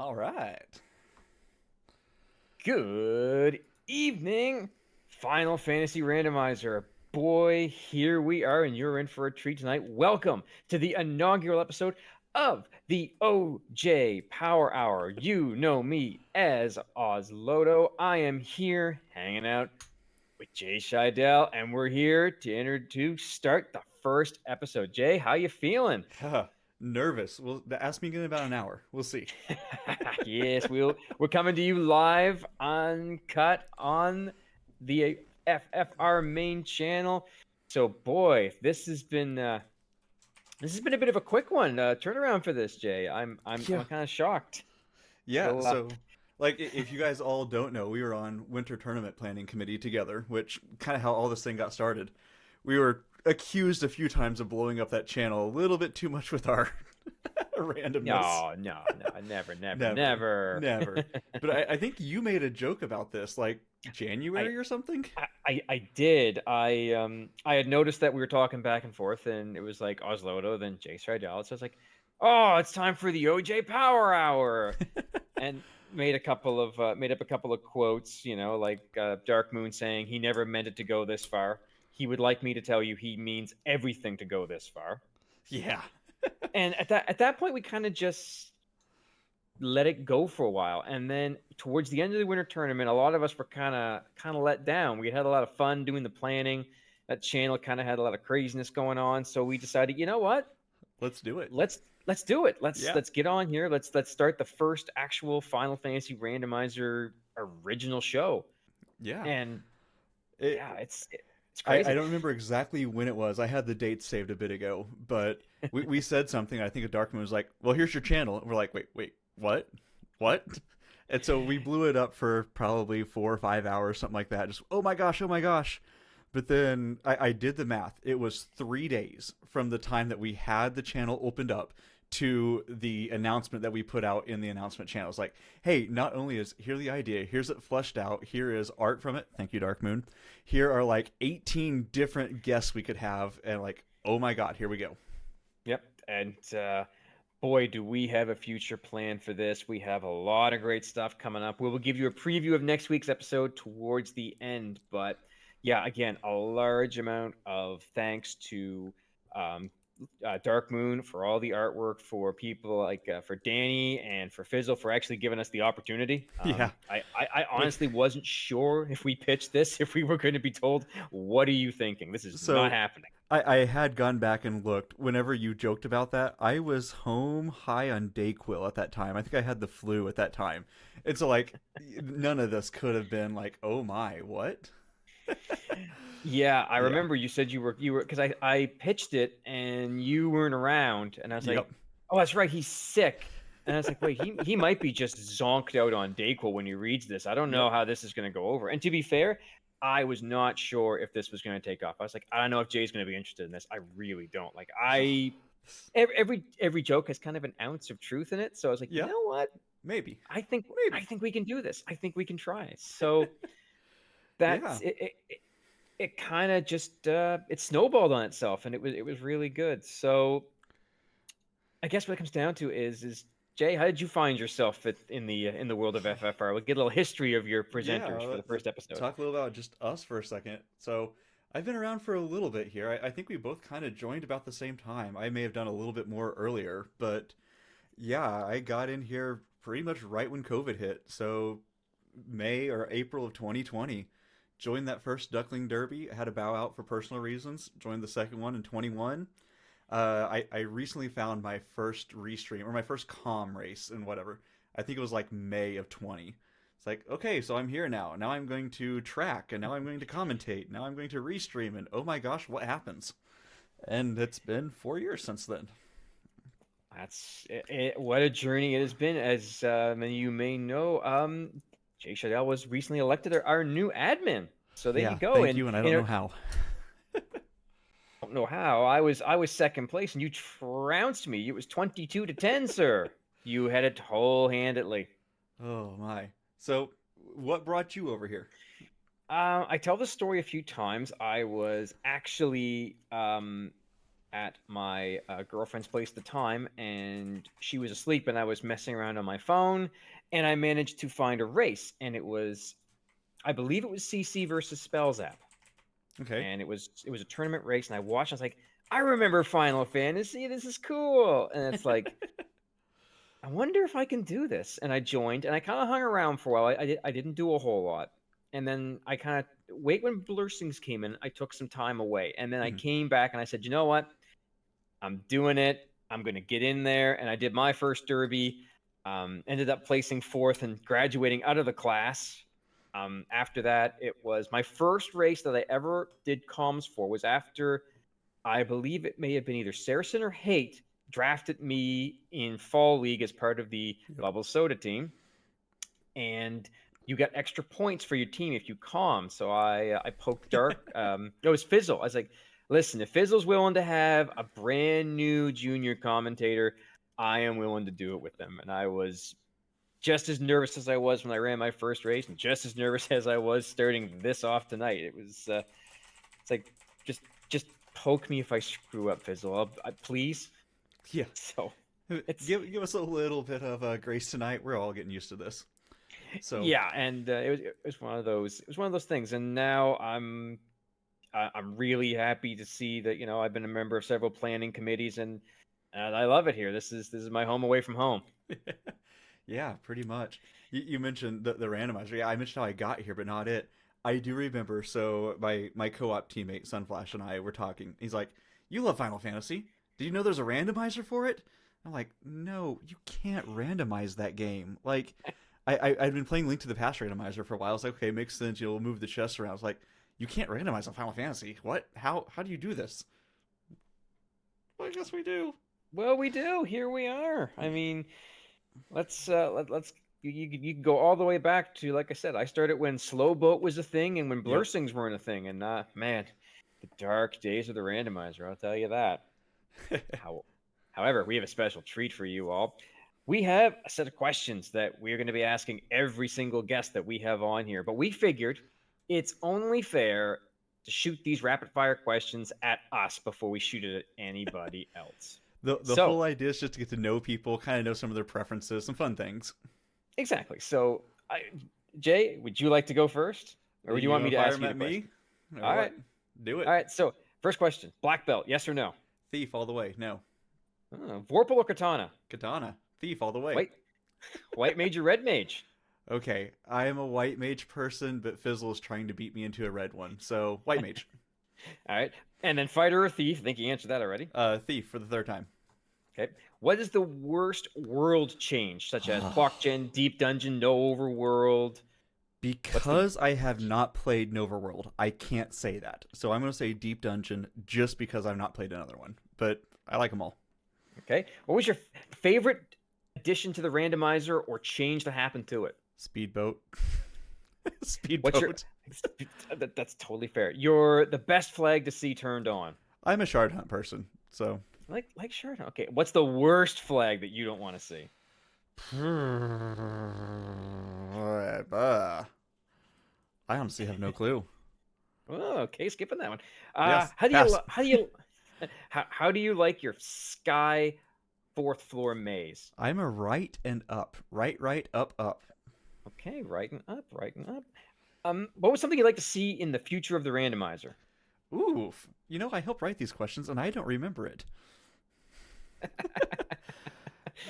All right. Good evening, Final Fantasy Randomizer. Boy, here we are, and you're in for a treat tonight. Welcome to the inaugural episode of the OJ Power Hour. You know me as Ozloto. I am here hanging out with Jay Scheidel, and we're here to start the first episode. Jay, how you feeling? Nervous. Well, ask me again in about an hour. We'll see. Yes, we're coming to you live, uncut on the FFR main channel. So, boy, this has been a bit of a quick one. Turnaround for this, Jay. I'm Yeah. kind of shocked. Yeah. So, So, if you guys all don't know, we were on winter tournament planning committee together, which kind of how all this thing got started. We were accused a few times of blowing up that channel a little bit too much with our randomness. no, no, no, never, never, Never. never. Never. But I think you made a joke about this, like I January or something? I did. I had noticed that we were talking back and forth, and it was like Oslodo, then Jay Stradale. So I was like, oh, it's time for the OJ Power Hour, and made up a couple of quotes, like Dark Moon saying he never meant it to go this far. He would like me to tell you he means everything to go this far. Yeah. And at that point, we kind of just let it go for a while. And then towards the end of the winter tournament, a lot of us were kind of let down. We had a lot of fun doing the planning. That channel kind of had a lot of craziness going on, so we decided, you know what? Let's do it. Let's do it. Let's Yeah. let's get on here. Let's start the first actual Final Fantasy Randomizer original show. Yeah. And It, yeah, it's I crazy. don't remember exactly when it was. I had the date saved a bit ago, but we said something. I think a Darkman was like, "Well, here's your channel." And we're like, "Wait, what? What?" And so we blew it up for probably 4 or 5 hours, something like that. Just oh my gosh, oh my gosh. But then I did the math. It was 3 days from the time that we had the channel opened up to the announcement that we put out in the announcement channel. It's like, hey, not only is here the idea, here's it fleshed out, here is art from it. Thank you, Dark Moon. Here are like 18 different guests we could have, and like, oh my god, here we go. Yep. And boy, do we have a future plan for this. We have a lot of great stuff coming up. We will give you a preview of next week's episode towards the end. But yeah, again, a large amount of thanks to um, Dark Moon for all the artwork, for people like for Danny and for Fizzle for actually giving us the opportunity. Yeah. I We, honestly wasn't sure if we pitched this, if we were going to be told, what are you thinking? This is not so happening. I had gone back and looked. Whenever you joked about that, I was home high on Dayquil at that time. I think I had the flu at that time. And so, like, none of this could have been like, oh my, what? Yeah, I Yeah. remember you said you were because I pitched it and you weren't around, and I was Yep. like, oh, that's right, he's sick. And I was like, wait, he might be just zonked out on Dayquil when he reads this. I don't know Yep. how this is going to go over. And to be fair, I was not sure if this was going to take off. I was like, I don't know if Jay's going to be interested in this. I really don't. Like every joke has kind of an ounce of truth in it. So I was like, you Yeah. know what? Maybe. I think I Maybe. think we can do this. I think we can try. So Yeah. that's it kind of just it snowballed on itself, and it was really good. So I guess what it comes down to is Jay, how did you find yourself in the world of FFR? We'll get a little history of your Yeah. presenters for the first episode. Talk a little about just us for a second. So, I've been around for a little bit here. I think we both kind of joined about the same time. I may have done a little bit more earlier, but yeah, I got in here pretty much right when COVID hit. So, May or April of 2020. Joined that first Duckling Derby, had to bow out for personal reasons. Joined the second one in 21. I recently found my first restream or my first com race and whatever. I think it was like May of 20. It's like, okay, so I'm here now. Now I'm going to track, and now I'm going to commentate. Now I'm going to restream, and oh my gosh, what happens? And it's been 4 years since then. That's it, what a journey it has been. As many of you may know, Jay Shadell was recently elected our new admin. So there you Yeah, go. thank And you, and I don't you know know, how. don't know how. I was second place, and you trounced me. It was 22-10, sir. You had it whole-handedly. Oh my. So, what brought you over here? I tell this story a few times. I was actually at my girlfriend's place at the time, and she was asleep, and I was messing around on my phone, and I managed to find a race, and it was, I believe it was CC versus Spells app, Okay. and it was a tournament race, and I watched. I was like, I remember Final Fantasy. This is cool, and it's like, I wonder if I can do this. And I joined, and I kind of hung around for a while. I didn't do a whole lot, and then I kind of wait when Blessings came in. I took some time away, and then I Mhm. came back, and I said, you know what? I'm doing it. I'm going to get in there. And I did my first derby. Ended up placing fourth and graduating out of the class. After that, it was my first race that I ever did comms for was after, I believe it may have been either Saracen or Hate drafted me in Fall League as part of the Yep. Bubble Soda team. And you got extra points for your team if you calm. So I poked Dark. It was Fizzle. I was like, listen, if Fizzle's willing to have a brand new junior commentator, I am willing to do it with them. And I was just as nervous as I was when I ran my first race, and just as nervous as I was starting this off tonight. It was it's like just poke me if I screw up, Fizzle. Please. Yeah. So it's Give us a little bit of grace tonight. We're all getting used to this. So yeah, and it was one of those things. And now I'm really happy to see that I've been a member of several planning committees, and I love it here. This is my home away from home. yeah, pretty much. You mentioned the randomizer. Yeah, I mentioned how I got here, but not it. I do remember. So my co-op teammate Sunflash and I were talking. He's like, "You love Final Fantasy? Did you know there's a randomizer for it?" I'm like, "No, you can't randomize that game." Like, I'd been playing Link to the Past randomizer for a while. I was like, "Okay, makes sense. You'll move the chest around." I was like, "You can't randomize on Final Fantasy. What? How do you do this?" Well, I guess we do. Well, we do. Here we are. I mean, let's you can go all the way back to, like I said, I started when Slow Boat was a thing and when Yep. Blursings weren't a thing, and man, the dark days of the randomizer, I'll tell you that. How, however, we have a special treat for you all. We have a set of questions that we're going to be asking every single guest that we have on here, but we figured it's only fair to shoot these rapid fire questions at us before we shoot it at anybody else. The So, whole idea is just to get to know people, kind of know some of their preferences, some fun things. exactly. So, Jay, would you like to go first, or would you You want gonna me to fire ask them you the at me, question? or All what? right. Do it. All right. So, first question: black belt, yes or no? Thief all the way. No. Vorpal or Katana? Katana. Thief all the way. White, white mage or red mage? Okay, I am a white mage person, but Fizzle is trying to beat me into a red one. So white mage. All right. And then fighter or thief? I think you answered that already. Thief for the third time. Okay. What is the worst world change, such as block gen, deep dungeon, no overworld? What's the Because I have not played Nova World, I can't say that. So I'm going to say Deep Dungeon just because I've not played another one. But I like them all. okay? What was your favorite addition to the randomizer or change that happened to it? Speedboat. What's your Speedboat. that's totally fair. You're the best flag to see turned on. I'm a shard hunt person, so Like sure. Okay. What's the worst flag that you don't want to see? I honestly have no clue. Oh, okay, skipping that one. Yes, How do you pass. how do you how do you like your sky fourth floor maze? I'm a right and up. Right, up, up. Okay, right and up, right and up. What was something you'd like to see in the future of the randomizer? Oof. You know, I help write these questions and I don't remember it.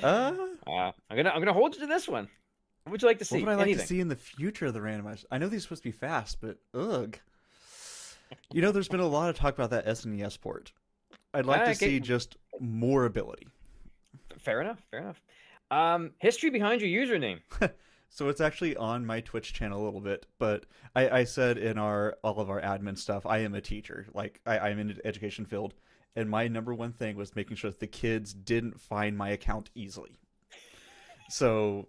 Uh, I'm gonna hold you to this one. What would you like to what see? would I like to Anything? see in the future of the randomizer? I know these are supposed to be fast, but ugh. You know, there's been a lot of talk about that SNES port. I'd like to Okay, see just more ability. fair enough. Fair enough. History behind your username. So it's actually on my Twitch channel a little bit, but I said in all of our admin stuff, I am a teacher. Like I'm in the education field, and my number one thing was making sure that the kids didn't find my account easily. So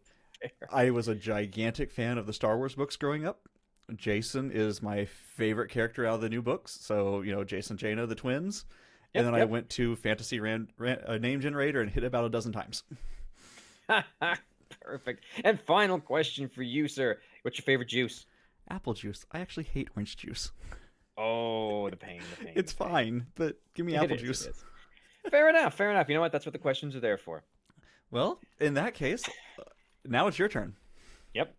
I was a gigantic fan of the Star Wars books growing up. Jason is my favorite character out of the new books. So, you know, Jason Jaina, the twins. And Yep, then I yep. went to Fantasy Name Generator and hit it about a dozen times. Perfect. And final question for you, sir. What's your favorite juice? Apple juice. I actually hate orange juice. Oh, the pain, the pain, It's the pain. fine, but give me It apple is, juice. it is. Fair enough. Fair enough. You know what? That's what the questions are there for. Well, in that case, now it's your turn. Yep.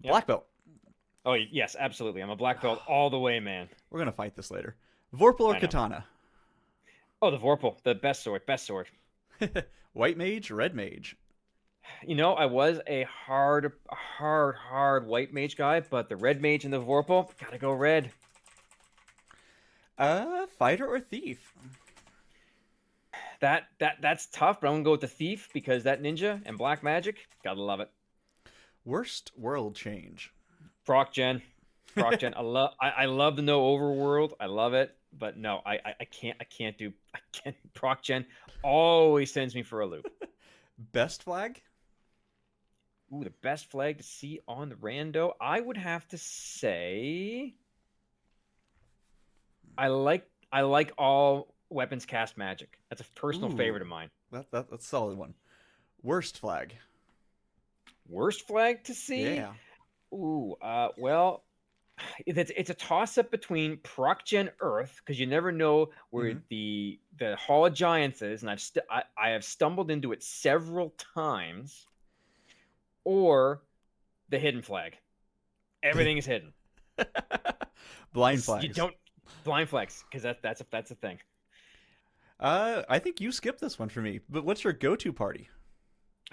Yep. Black belt. Oh, yes, absolutely. I'm a black belt all the way, man. We're gonna fight this later. Vorpal or I know. katana? Oh, the Vorpal, the best sword, best sword. White mage, red mage. I was a hard white mage guy, but the red mage and the Vorpal, gotta go red. Fighter or thief? That's tough, but I'm gonna go with the thief because that ninja and black magic, gotta love it. Worst world change. Proc gen. I love the no overworld. I love it, but no, I can't do proc gen always sends me for a loop. Best flag? Ooh, the best flag to see on the rando. I would have to say I like all weapons cast magic. That's a personal favorite of mine. That's a solid one. Worst flag? Worst flag to see? Yeah. Ooh, well, it's a toss up between Proc Gen Earth because you never know where the Hall of Giants is, and I have stumbled into it several times, or the hidden flag. Everything is hidden. Blind flags. You don't blind flags because that's a thing. I think you skipped this one for me. But what's your go-to party?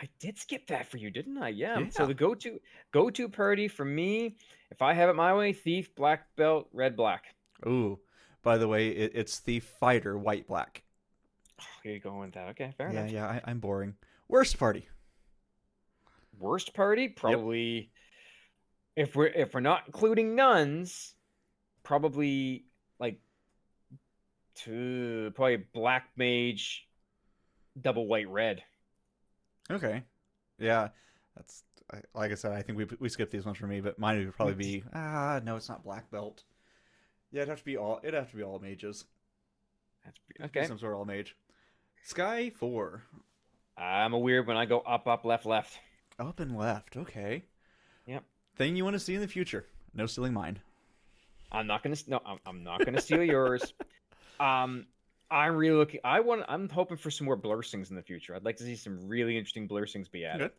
I did skip that for you, didn't I? Yeah. Yeah. So the go-to party for me, if I have it my way, thief, black belt, red, black. Ooh, by the way, it's thief, fighter, white, black. Oh, you're going with that. Okay, fair enough. Yeah, I'm boring. Worst party? Worst party, probably. Yep. If we're not including nuns, probably like probably black mage, double white red. Okay. Yeah, that's like I said. I think we skipped these ones for me, but mine would probably be no, it's not black belt. Yeah, it'd have to be all mages. That's okay. Some sort of all mage. Sky 4. I'm a weird when I go up, left, left. Up and left. Okay. Yep. Thing you want to see in the future? No stealing mine. I'm not gonna steal yours. I'm really looking. I'm hoping for some more blursings in the future. I'd like to see some really interesting blursings be added. Good.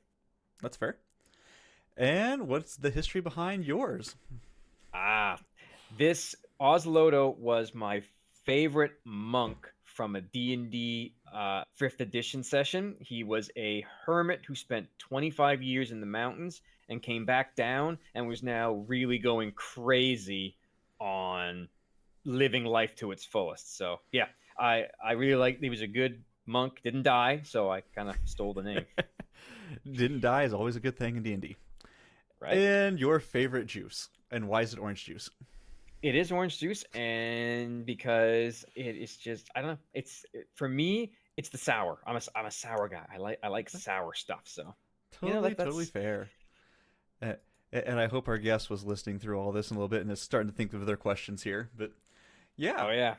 That's fair. And what's the history behind yours? This Oslodo was my favorite monk from a D&D 5th edition session. He was a hermit who spent 25 years in the mountains and came back down and was now really going crazy on living life to its fullest. So yeah, I really liked. He was a good monk. Didn't die, so I kind of stole the name. Didn't die is always a good thing in D&D. Right. And your favorite juice, and why is it orange juice? It is orange juice, and because it is just I don't know. For me, it's the sour. I'm a sour guy. I like sour stuff. So Totally fair. And I hope our guest was listening through all this in a little bit and is starting to think of their questions here. But yeah. Oh yeah,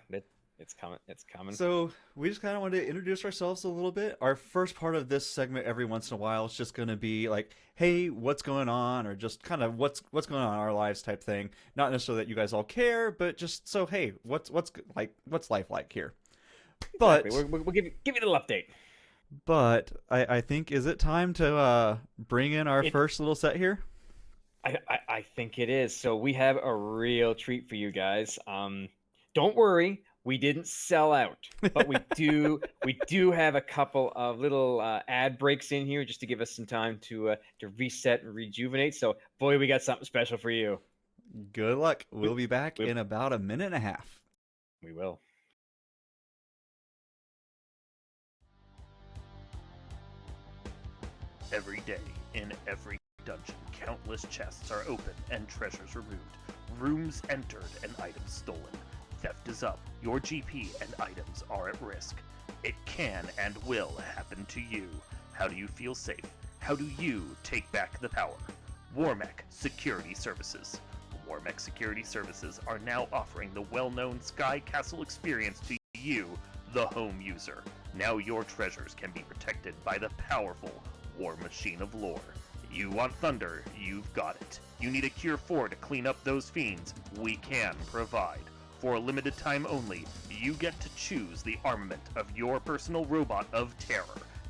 it's coming. It's coming. So we just kind of wanted to introduce ourselves a little bit. Our first part of this segment, every once in a while, is just going to be like, "Hey, what's going on?" or just kind of what's going on in our lives type thing. Not necessarily that you guys all care, but just so hey, what's life like here? But exactly. We'll give you a little update. But I think is it time to bring in our first little set here? I think it is. So we have a real treat for you guys. Don't worry, we didn't sell out, but we do have a couple of little ad breaks in here just to give us some time to reset and rejuvenate. So boy, we got something special for you. Good luck. We'll be back in about a minute and a half. We will. Every day, in every dungeon, countless chests are opened and treasures removed, rooms entered and items stolen. Theft is up, your GP and items are at risk. It can and will happen to you. How do you feel safe? How do you take back the power? Warmech Security Services. Warmech Security Services are now offering the well-known Sky Castle experience to you, the home user. Now your treasures can be protected by the powerful War Machine of Lore. You want thunder, you've got it. You need a Cure 4 to clean up those fiends, we can provide. For a limited time only, you get to choose the armament of your personal robot of terror.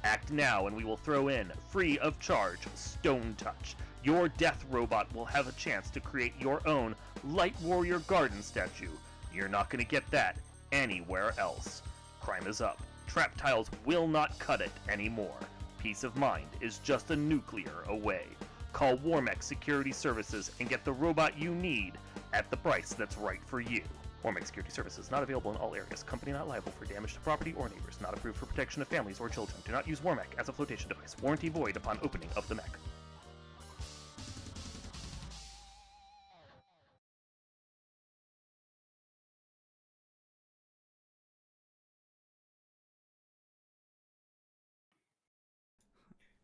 Act now and we will throw in, free of charge, Stone Touch. Your death robot will have a chance to create your own Light Warrior Garden statue. You're not going to get that anywhere else. Crime is up. Trap tiles will not cut it anymore. Peace of mind is just a nuclear away. Call Warmex Security Services and get the robot you need at the price that's right for you. Warmex Security Services not available in all areas. Company not liable for damage to property or neighbors. Not approved for protection of families or children. Do not use Warmec as a flotation device. Warranty void upon opening of the mech.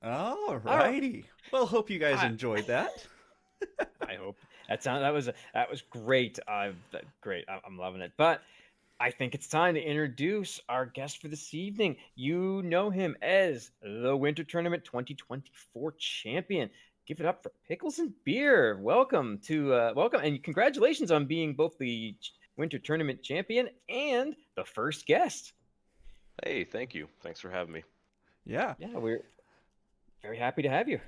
Alrighty. Well, hope you guys enjoyed that. I hope that was great. Great. I'm loving it. But I think it's time to introduce our guest for this evening. You know him as the Winter Tournament 2024 champion. Give it up for Pickles and Beer. Welcome and congratulations on being both the Winter Tournament champion and the first guest. Hey, thank you. Thanks for having me. Yeah. Yeah, we're very happy to have you.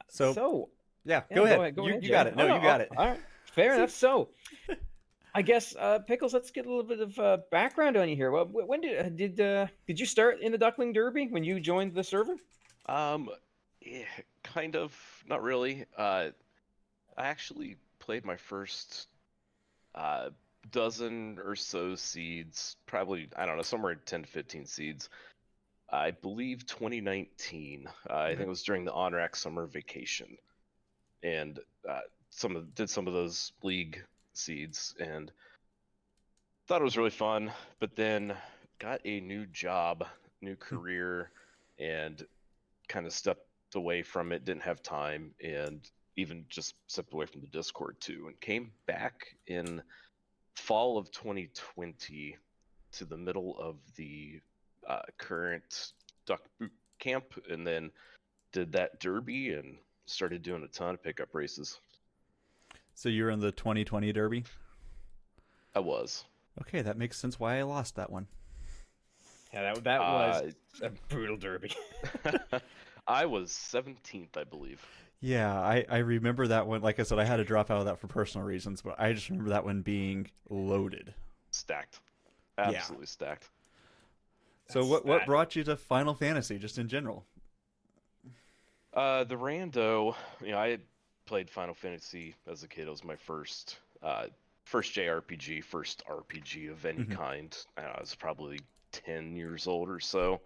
So yeah, yeah, go ahead. Go You ahead, got it. No, you got it. All right, fair enough. So, I guess Pickles, let's get a little bit of background on you here. Well, when did you start in the Duckling Derby when you joined the server? Yeah, kind of, not really. I actually played my first dozen or so seeds, probably, I don't know, somewhere 10 to 15 seeds. I believe 2019. I think it was during the ONRAC summer vacation, and did some of those league seeds and thought it was really fun. But then got a new job, new career, and kind of stepped away from it. Didn't have time, and even just stepped away from the Discord too, and came back in fall of 2020 to the middle of the current duck boot camp, and then did that derby and started doing a ton of pickup races. So you're in the 2020 Derby? I was. Okay, that makes sense why I lost that one. Yeah, that was a brutal derby. I was 17th, I believe. Yeah, I remember that one. Like I said, I had to drop out of that for personal reasons, but I just remember that one being loaded. Stacked. Absolutely stacked. So what brought you to Final Fantasy, just in general? The rando, I had played Final Fantasy as a kid. It was my first JRPG, first RPG of any kind. I was probably 10 years old or so.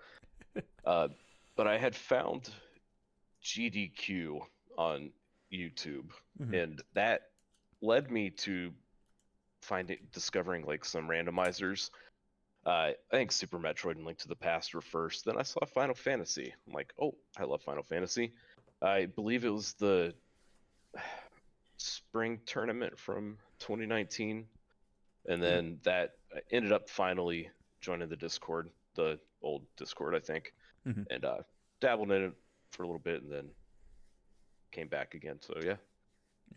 But I had found GDQ on YouTube, and that led me to discovering like some randomizers. I think Super Metroid and Link to the Past were first. Then I saw Final Fantasy. I'm like, oh, I love Final Fantasy. I believe it was the spring tournament from 2019. And then that ended up finally joining the Discord, the old Discord, I think. And dabbled in it for a little bit and then came back again. So, yeah.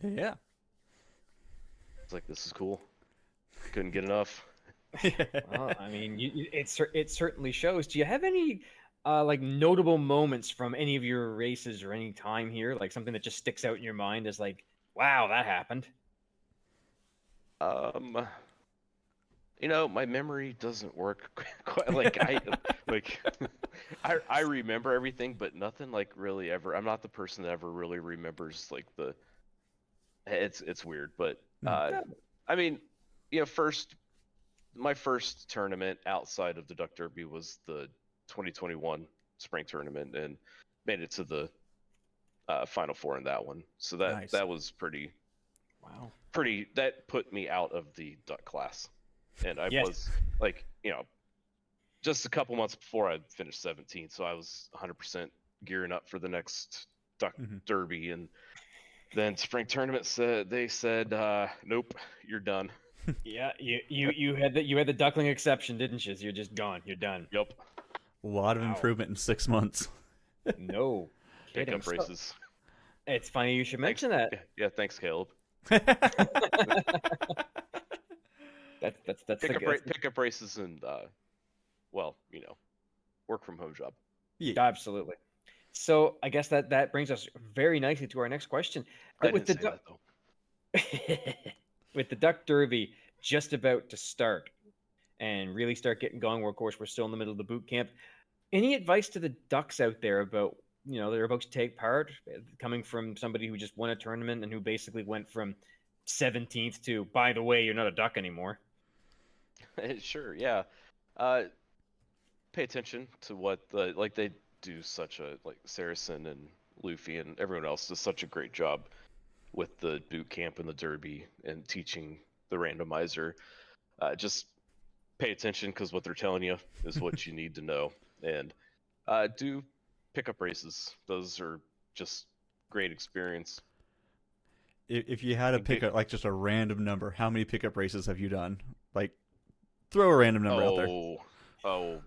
Yeah. It's like, this is cool. Couldn't get enough. Well, I mean, it certainly shows. Do you have any like notable moments from any of your races or any time here, like something that just sticks out in your mind as like, wow, that happened? My memory doesn't work quite like I remember everything, but nothing like really ever. I'm not the person that ever really remembers like it's weird, but I mean, my first tournament outside of the Duck Derby was the 2021 spring tournament, and made it to the Final Four in that one. So that was pretty. Wow. That put me out of the duck class, and I Yes. was like, just a couple months before I finished 17th, so I was 100% gearing up for the next Duck Derby, and then spring tournament said, nope, you're done. Yeah, you had the duckling exception, didn't you? So you're just gone. You're done. Yep. A lot of improvement in 6 months. No kidding. Pickup races. It's funny you should mention that. Yeah, thanks, Caleb. That's That's Pick up races and well, work from home job. Yeah. absolutely. So I guess that brings us very nicely to our next question. I With didn't the say that though. with the Duck Derby just about to start and really start getting going, where of course we're still in the middle of the boot camp. Any advice to the Ducks out there about they're about to take part, coming from somebody who just won a tournament and who basically went from 17th to, by the way, you're not a Duck anymore. Sure, yeah. Uh, Pay attention to what they do such a Saracen and Luffy and everyone else does such a great job with the boot camp and the derby and teaching the randomizer. Just pay attention because what they're telling you is what you need to know, and do pick up races. Those are just great experience. If you had to And pick get up like just a random number, how many pickup races have you done? Like, throw a random number out there. oh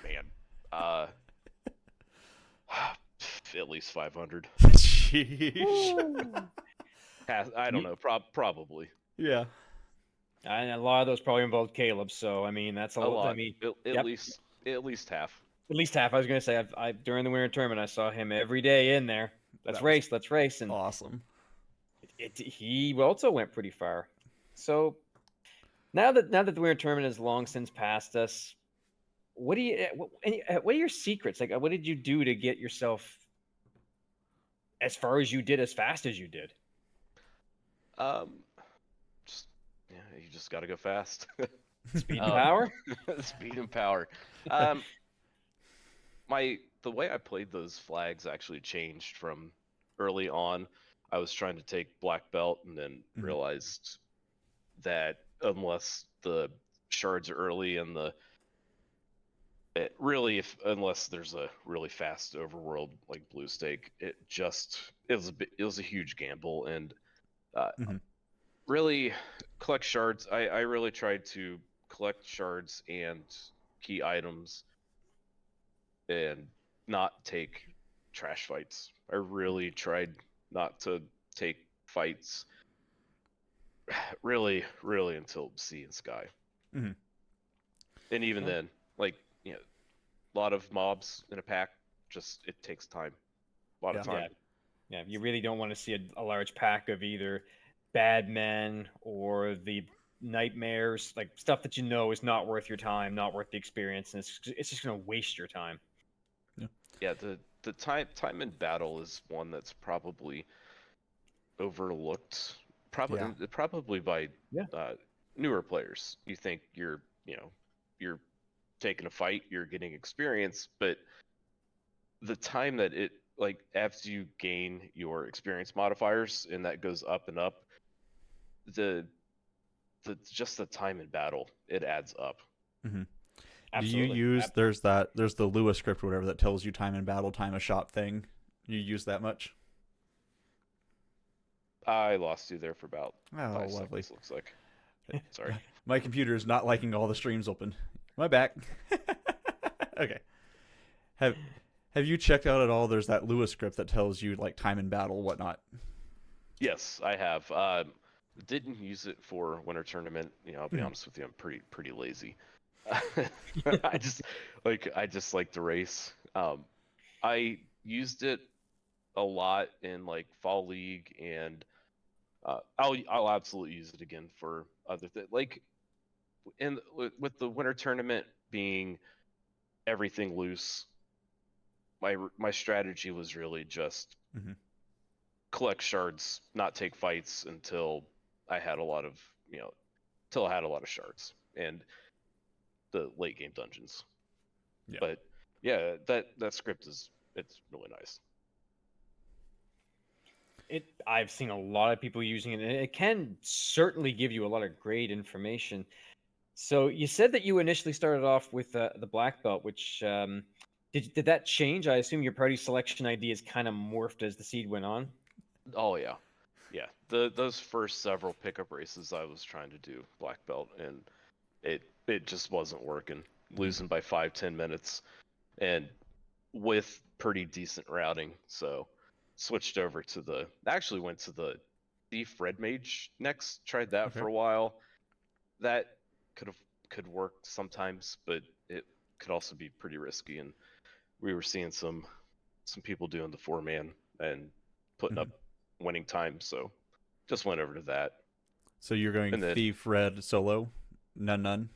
man, uh, at least 500. Sheesh. I don't know, probably Yeah. And a lot of those probably involved Caleb. So I mean, that's a lot. I mean, At yep, least half. at least half. I was gonna say, I during the winter tournament, I saw him every day in there. That was Let's race, and awesome. he also went pretty far. So now that the winter tournament has long since passed us, what what are your secrets? Like, what did you do to get yourself as far as you did, as fast as you did? Um, just you just got to go fast. Speed and Um, power. Speed and power. The way I played those flags actually changed from early on. I was trying to take black belt and then Mhm. realized that unless the shards are early and unless there's a really fast overworld like blue stake, it was a huge gamble and Mhm. really collect shards. I really tried to collect shards and key items and not take trash fights. I really tried not to take fights really until sea and sky. Mhm. And even Yeah. then, like, a lot of mobs in a pack, just it takes time. A lot of Yeah. time. Yeah, you really don't want to see a large pack of either bad men or the nightmares, like stuff that you know is not worth your time, not worth the experience, and it's just going to waste your time. Yeah, the time in battle is one that's probably overlooked, Yeah. probably by Yeah. newer players. You think you're taking a fight, you're getting experience, but the time that it after you gain your experience modifiers and that goes up and up, the just the time in battle, it adds up. Mhm. Do you Absolutely. use there's the Lewis script or whatever that tells you time in battle, time a shop thing? You use that much? I lost you there for about Oh, 5 seconds, looks like. Sorry. My computer is not liking all the streams open. My back. Okay. Have Have you checked out at all? There's that Lewis script that tells you like time in battle, whatnot. Yes, I have. Didn't use it for winter tournament. I'll be honest with you, I'm pretty lazy. I just like to race. I used it a lot in like fall league, and I'll absolutely use it again for other things. Like with the winter tournament being everything loose, my strategy was really just Mhm. collect shards, not take fights until I had a lot of till I had a lot of shards and the late game dungeons. Yeah. But yeah, that script it's really nice. I've seen a lot of people using it, and it can certainly give you a lot of great information. So you said that you initially started off with the black belt, which did that change? I assume your party selection ideas kind of morphed as the seed went on. Oh yeah, yeah. Those first several pickup races I was trying to do black belt, and it just wasn't working. Losing by 5-10 minutes, and with pretty decent routing, so switched over to actually went to the thief red mage next. Tried that Okay. for a while. that could work sometimes, but it could also be pretty risky. And we were seeing some people doing the 4-man and putting up winning time, so just went over to that. So you're going And then thief, red, solo, none.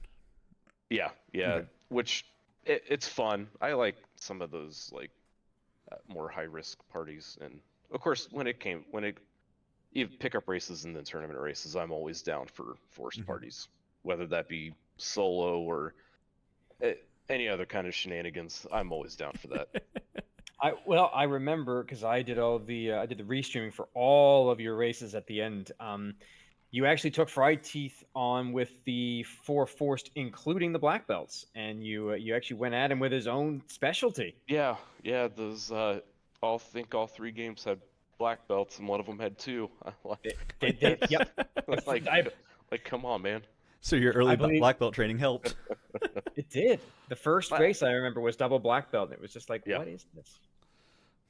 yeah, Okay. which it's fun. I like some of those like more high risk parties, and of course when it you pick up races and then tournament races, I'm always down for forced parties, whether that be solo or any other kind of shenanigans. I'm always down for that. I remember because I did I did the restreaming for all of your races at the end. You actually took Fried Teeth on with the 4 forced, including the black belts, and you actually went at him with his own specialty. Yeah, those all 3 games had black belts and one of them had 2. Yep. like I, like come on, man. So your early I believe black belt training helped. it did. The first But- race I remember was double black belt, and it was just like, Yeah. what is this?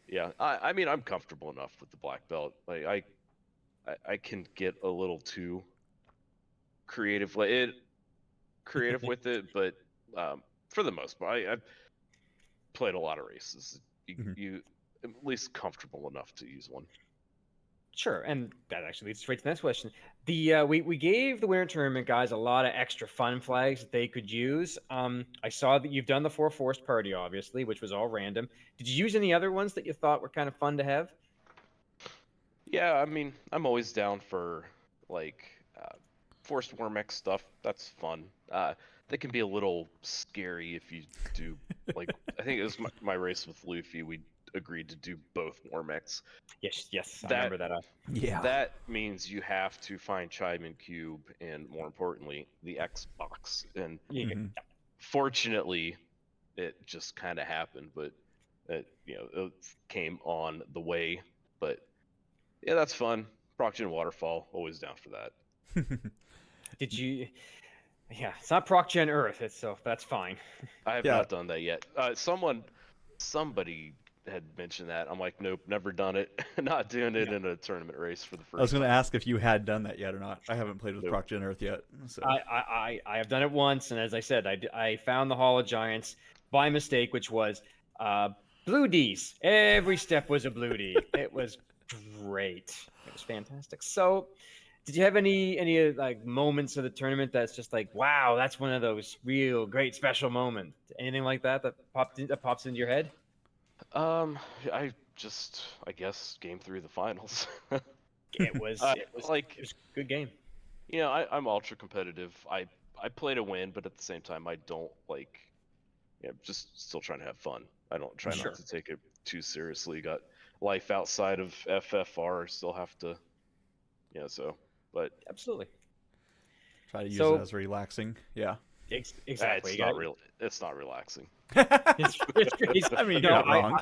Yeah, I mean I'm comfortable enough with the black belt. Like I can get a little too creative with it, but for the most part, I've played a lot of races. You at least comfortable enough to use one. Sure, and that actually leads straight to the next question. We gave the winter tournament guys a lot of extra fun flags that they could use. I saw that you've done the 4 forced party, obviously, which was all random. Did you use any other ones that you thought were kind of fun to have? Yeah, I mean I'm always down for like forced Wormex stuff. That's fun. They can be a little scary if you do like I think it was my race with Luffy. We agreed to do both Wormex. Yes, I That- remember that. Yeah. That means you have to find Chime Cube and more importantly the Xbox. And fortunately, it just kind of happened, but it came on the way. But yeah, that's fun. Procgen Waterfall, always down for that. Did you? Yeah, it's not Proc Gen Earth, so that's fine. I have Yeah. not done that yet. Somebody had mentioned that. I'm like, nope, never done it. Not doing it in a tournament race for the first I was going to time. ask if you had done that yet or not. I haven't played with Nope. Proc Gen Earth yet. So. I have done it once, and as I said, I found the Hall of Giants by mistake, which was blue Ds. Every step was a blue D. It was great. It was fantastic. So, did you have any like moments of the tournament that's just like, wow, that's one of those real great special moments? Anything like that pops into your head? I guess game 3 of the finals. It was like it was a good game. I'm ultra competitive. I play to win, but at the same time, I don't like. Yeah, just still trying to have fun. I don't try Sure. not to take it too seriously. Got life outside of FFR. Still have to. So, but Absolutely. Try to use So- it as relaxing. Yeah. Exactly. it's You not gotta- real. It's not relaxing. It's I mean, no, you're not wrong.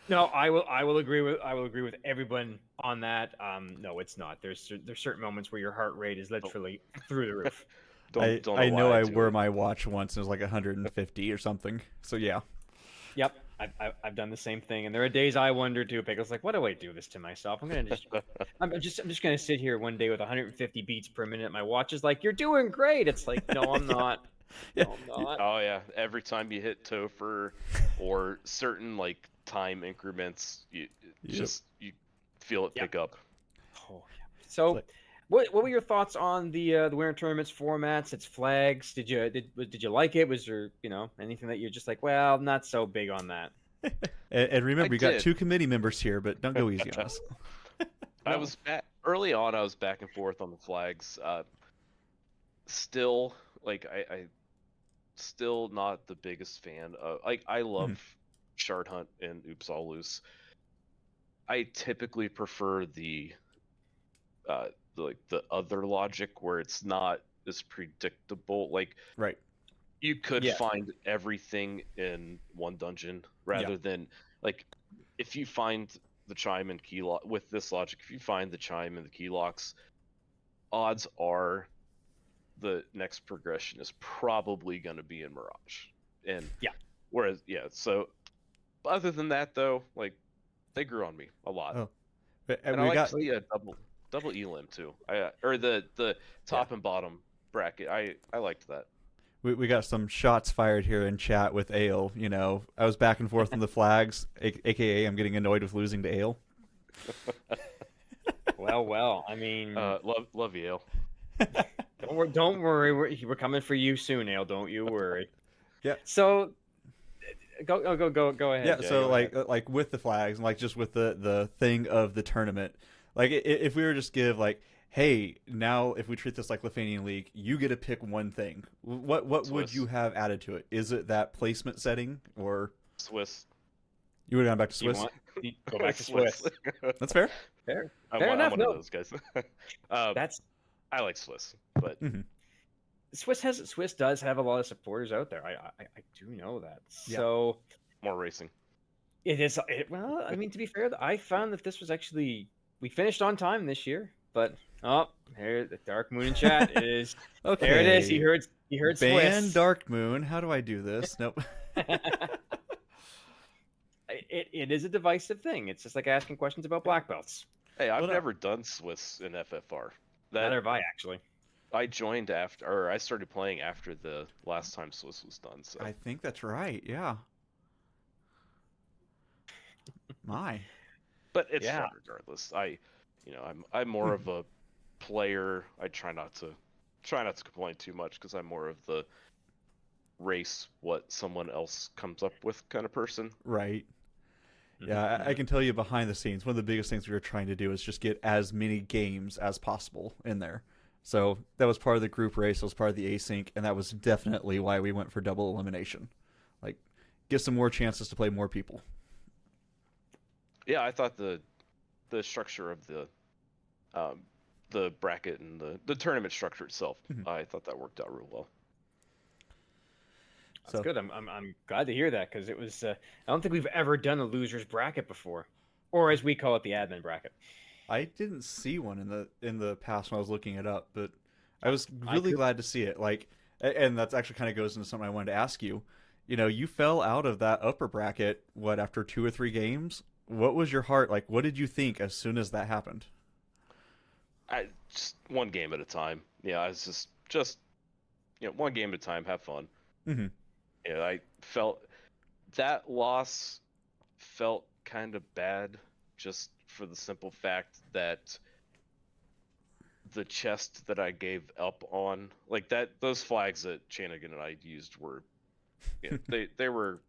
No, I will agree with everyone on that. No, it's not. There's certain moments where your heart rate is literally through the roof. Don't I know lie I to wore it. my watch once and it was like 150 or something. So yeah. Yep, I've done the same thing, and there are days I wonder too. Pickles like, why do I do this to myself? I'm just gonna sit here one day with 150 beats per minute. My watch is like, you're doing great. It's like, no, I'm not. Yeah. No, I'm not. Oh yeah, every time you hit Topher or certain like time increments, you feel it Yep. pick up. Oh, yeah. So, like- what were your thoughts on the winter tournaments formats? Its flags. Did you like it? Was there anything that you're just like, well, not so big on that? And remember, I you got did. 2 committee members here, but don't go easy on us. I No. was early on. I was back and forth on the flags. Still, like I still not the biggest fan of. Like I love Shard Hunt and Oops All Loose. I typically prefer the other logic where it's not as predictable. Like Right. you could Yeah. find everything in one dungeon rather than like if you find the chime and key lock with this logic, if you find the chime and the key locks, odds are the next progression is probably going to be in Mirage. And so other than that though, like they grew on me a lot. Oh. And I we like got to see a double elim too. Or the top and bottom bracket. I liked that. We got some shots fired here in chat with Ale. You know, I was back and forth on the flags, aka I'm getting annoyed with losing to Ale. Well. I mean, Love you, Ale. don't worry. We're coming for you soon, Ale. Don't you worry. Yeah. So, go ahead. Yeah, Jay, so go ahead. like with the flags and like just with the thing of the tournament, like if we were just give like, hey, now if we treat this like Lithuanian League, you get to pick one thing. What would Swiss. you have added to it? Is it that placement setting, or Swiss. you would have gone back to You Swiss? you go back to Swiss. That's fair. Fair. I'm Fair enough. one No, of those guys. that's I like Swiss, but Mhm. Swiss does have a lot of supporters out there. I do know that. Yeah. So more racing. it is. Well, I mean, to be fair, I found that this was actually we finished on time this year. But here the Dark Moon in chat is. Okay. There it is. He heard Ban Swiss. Dark Moon. How do I do this? Nope. It is a divisive thing. It's just like asking questions about black belts. Hey, I've Well, no. never done Swiss in FFR. Neither have I actually. I joined after, or I started playing after the last time Swiss was done. So I think that's right. Yeah. My. but it's Yeah. fun regardless. I'm more of a player. I try not to complain too much because I'm more of the race what someone else comes up with kind of person. Right. Yeah, I can tell you behind the scenes, one of the biggest things we were trying to do is just get as many games as possible in there. So that was part of the group race, that was part of the async, and that was definitely why we went for double elimination. Like, get some more chances to play more people. Yeah, I thought the structure of the bracket and the tournament structure itself, Mhm. I thought that worked out real well. That's So- good. I'm glad to hear that because it was. I don't think we've ever done a losers bracket before, or as we call it, the admin bracket. I didn't see one in the past when I was looking it up, but I was really could- glad to see it. Like, and that's actually kind of goes into something I wanted to ask you. You know, you fell out of that upper bracket, after 2 or 3 games? What was your heart like? What did you think as soon as that happened? I just one game at a time. Yeah, I was just one game at a time. Have fun. Mm-hmm. Yeah, I felt that loss felt kind of bad, just for the simple fact that the chest that I gave up on, like those flags that Chanigan and I used were, they were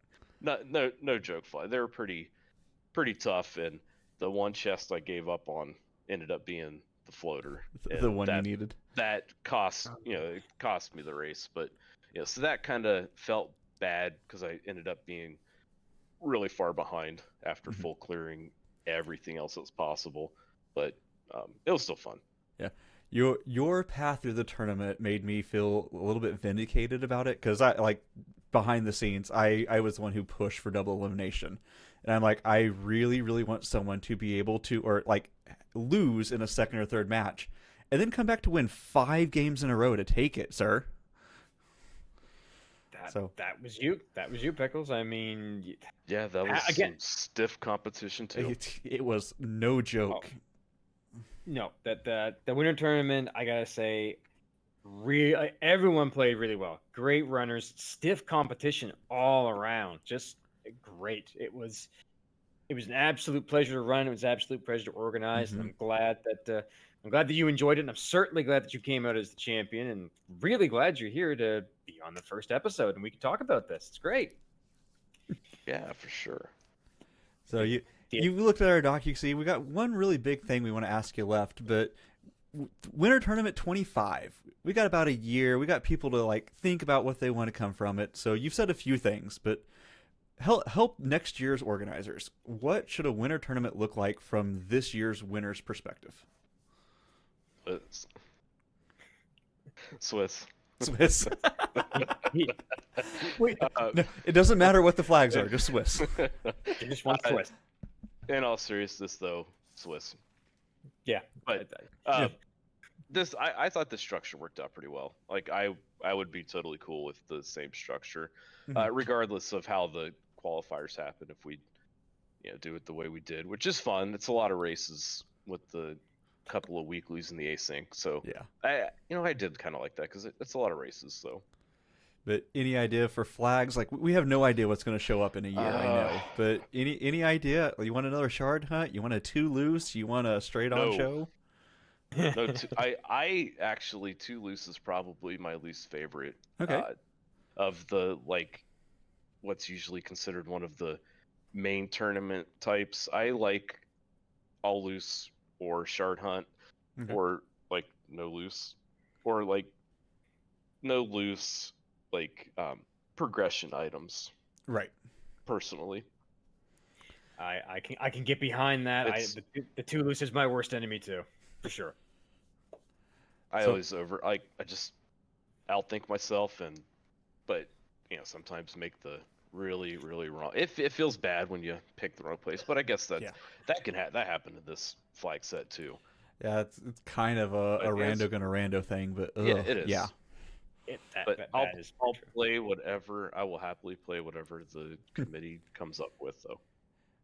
no joke flag. They were pretty tough, and the one chest I gave up on ended up being the floater. The one you needed. That cost it cost me the race, but so that kind of felt bad because I ended up being really far behind after Mhm. full clearing everything else that was possible, but it was still fun. Yeah, your path through the tournament made me feel a little bit vindicated about it because I like behind the scenes I was the one who pushed for double elimination, and I'm like, I really want someone to be able to, or like, lose in a second or third match and then come back to win 5 games in a row to take it, sir. That was you. That was you, Pickles. I mean, Yeah, that was again- some stiff competition too. It was no joke. no, that the winter tournament, I gotta say, everyone played really well. Great runners, stiff competition all around. Just great. It was an absolute pleasure to run. It was an absolute pleasure to organize. And I'm glad that you enjoyed it, and I'm certainly glad that you came out as the champion. And really glad you're here to be on the first episode, and we can talk about this. It's great. Yeah, for sure. So you looked at our doc, you see we got one really big thing we want to ask you left, but Winter Tournament 25. We got about a year. We got people to like think about what they want to come from it. So you've said a few things, but help next year's organizers. What should a winter tournament look like from this year's winner's perspective? Swiss. Swiss. Wait, No, it doesn't matter what the flags are, just Swiss. you just want Swiss. In all seriousness, though, Swiss. Yeah, But I thought the structure worked out pretty well. Like I would be totally cool with the same structure, regardless of how the qualifiers happen. If we do it the way we did, which is fun. It's a lot of races with the couple of weeklies in the async. So Yeah. I did kind of like that because it's a lot of races. So But any idea for flags? Like we have no idea what's going to show up in a year. I uh, know, but any idea? You want another shard hunt? You want a two loose? You want a straight on no, show? no. I actually two loose is probably my least favorite Okay. uh, of the like what's usually considered one of the main tournament types. I like all loose or shard hunt Okay. or like no loose or like no loose like progression items Right. personally. I can get behind that. It's The two loose is my worst enemy too, for sure. I So always I just outthink myself but sometimes make the really really wrong. It feels bad when you pick the wrong place, but I guess yeah, that happened in this flag set too. yeah. It's kind of a But rando gonna rando thing, but yeah, ugh, it yeah. is. But That is I'll true. play whatever. I will happily play whatever the committee comes up with, though.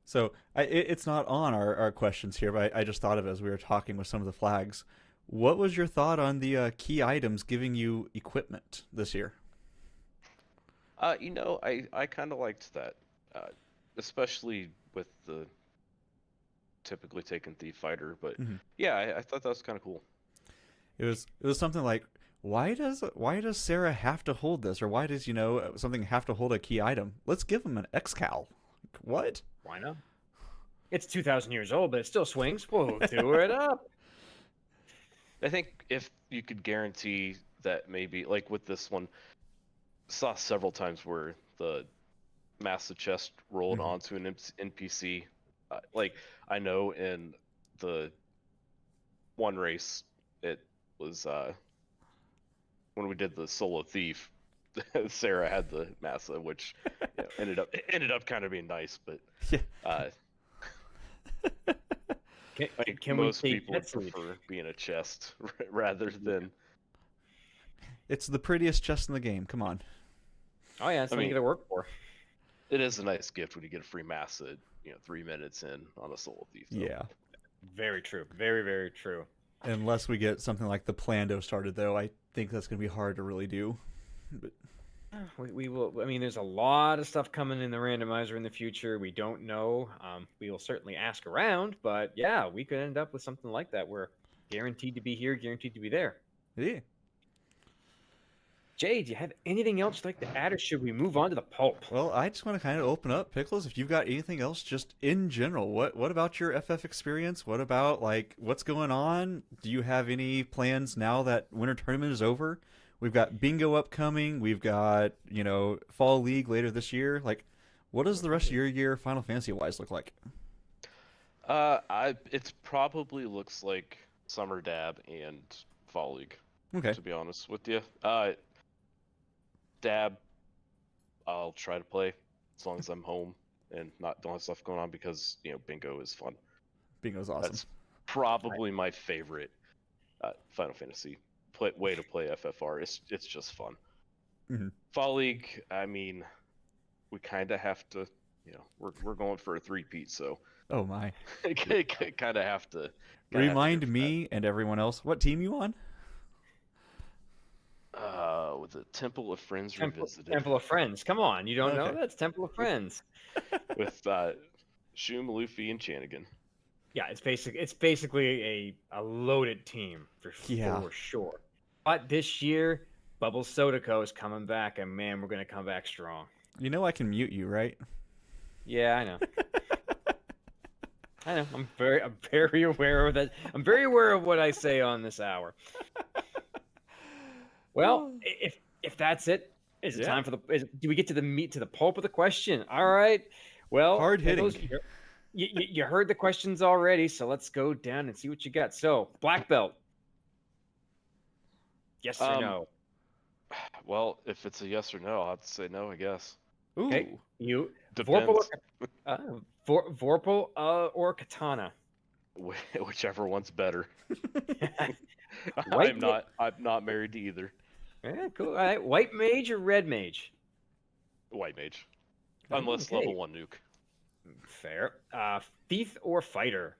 So it's not on our questions here, but I just thought of it as we were talking with some of the flags. What was your thought on the key items giving you equipment this year? I kind of liked that, uh, especially with the typically taken thief fighter. But Mm-hmm. yeah, I thought that was kind of cool. It was something like why does Sarah have to hold this, or why does something have to hold a key item? Let's give him an excal. What? Why not? It's 2,000 years old, but it still swings. We'll do it up. I think if you could guarantee that maybe like with this one, saw several times where the massive chest rolled Mm-hmm. onto an NPC. Like I know in the one race, it was when we did the solo thief. Sarah had the massa, which ended up kind of being nice, but Yeah. uh, Can, I think can we most take people would that lead? prefer being a chest rather than. It's the prettiest chest in the game. Come on. Oh yeah, that's I what you mean, got to work for. it is a nice gift when you get a free massa, 3 minutes in on a solo thief. Though. Yeah. Very true. Very, very true. Unless we get something like the Plando started, though, I think that's going to be hard to really do. But We will. I mean, there's a lot of stuff coming in the randomizer in the future. We don't know. We will certainly ask around, but yeah, we could end up with something like that. We're guaranteed to be here, guaranteed to be there. yeah. Jay, do you have anything else you'd like to add, or should we move on to the pulp? Well, I just want to kind of open up, Pickles. If you've got anything else, just in general, what about your FF experience? What about like what's going on? Do you have any plans now that Winter Tournament is over? We've got Bingo upcoming. We've got Fall League later this year. Like, what does the rest of your year Final Fantasy wise look like? It probably looks like Summer Dab and Fall League, Okay. to be honest with you. Dab, I'll try to play as long as I'm home and don't have stuff going on because bingo is fun. Bingo's awesome. That's probably my favorite Final Fantasy way to play FFR. It's just fun. Mm-hmm. Fall League, I mean, we kind of have to, we're going for a three-peat, so Oh my. kind of have to. Remind me and everyone else, what team you on? With the Temple of Friends Revisited. Temple of Friends. Come on, you don't know Okay. that's Temple of Friends. With Shum, Luffy, and Chanigan. Yeah, it's basically a loaded team for sure. But this year, Bubble Sodico is coming back, and man, we're gonna come back strong. You know I can mute you, right? Yeah, I know. I know. I'm very aware of that. I'm very aware of what I say on this hour. Well, if that's it, is it time for do we get to the meat to the pulp of the question? All right. Well, hard hitting. You heard the questions already, so let's go down and see what you got. So, black belt. Yes or no? Well, if it's a yes or no, I'll have to say no, I guess. Ooh. Okay. You Depends. Vorpal or Katana? Whichever one's better. White I'm not married to either. Yeah, cool. All right. White mage or red mage? White mage. Unless Okay. level 1 nuke. Fair. Thief or fighter?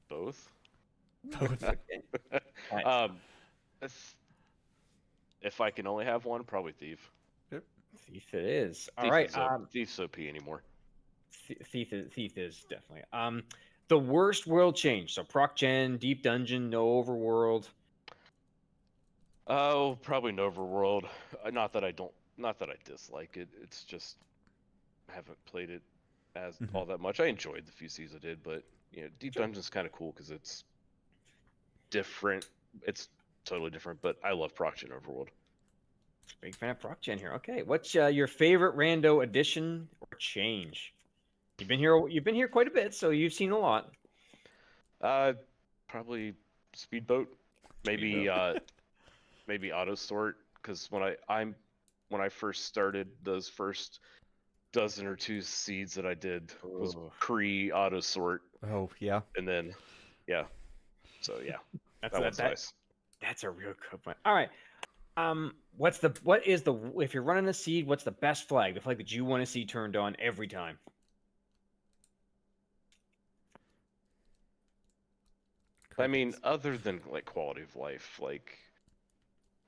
Both. Both. Okay. Nice. um, if if I can only have one, probably thief. Thief it is. All Thief right. is thief's OP anymore. Thief is definitely. The worst world change. So proc gen, deep dungeon, no overworld. Oh, probably an overworld. Not that I dislike it. It's just I haven't played it as Mhm. all that much. I enjoyed the few seasons I did, but Deep Sure. Dungeon's kind of cool because it's different. It's totally different, but I love Proction Overworld. Big fan of proc gen here. Okay, what's your favorite rando addition or change? You've been here. You've been here quite a bit, so you've seen a lot. Uh, Probably Speedboat. Maybe Speedboat. maybe Auto Sort because when I first started, those first dozen or two seeds that I did was Ooh. pre Auto Sort, Oh, yeah. and then yeah, so yeah, That's that one's nice. That's a real good one. All right. What is the if you're running a seed, what's the best flag? The flag that you want to see turned on every time. I mean, other than like quality of life, like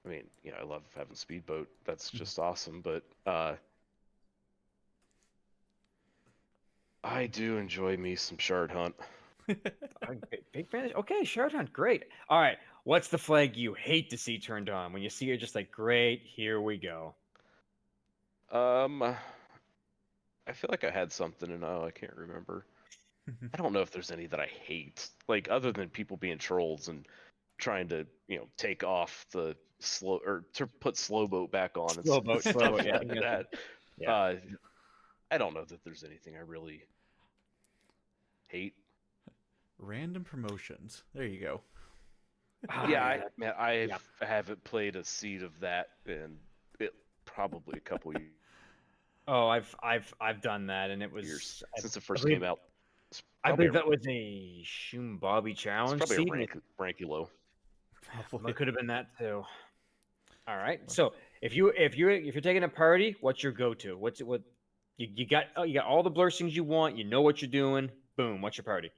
I mean, I love having Speedboat. That's just awesome, but I do enjoy me some Shard Hunt. Big fan. Okay, Shard Hunt, great. All right, what's the flag you hate to see turned on when you see it? Just like, great, here we go. I feel like I had something and I can't remember. I don't know if there's any that I hate, like other than people being trolls and trying to, take off the slow or to put slow boat back on and Slow boat, stuff yeah, like that. yeah. I don't know that there's anything I really hate. Random promotions. There you go. Man, I haven't played a seed of that in probably a couple Oh, I've done that, and it was years I, since it I first believe came out. It's I probably believe that was a Shoom Bobby it's challenge probably a seed. And ranky low. Probably. it could have been that too. All right. So if you're taking a party, what's your go-to? What you got? Oh, you got all the blessings you want. You know what you're doing. Boom. What's your party?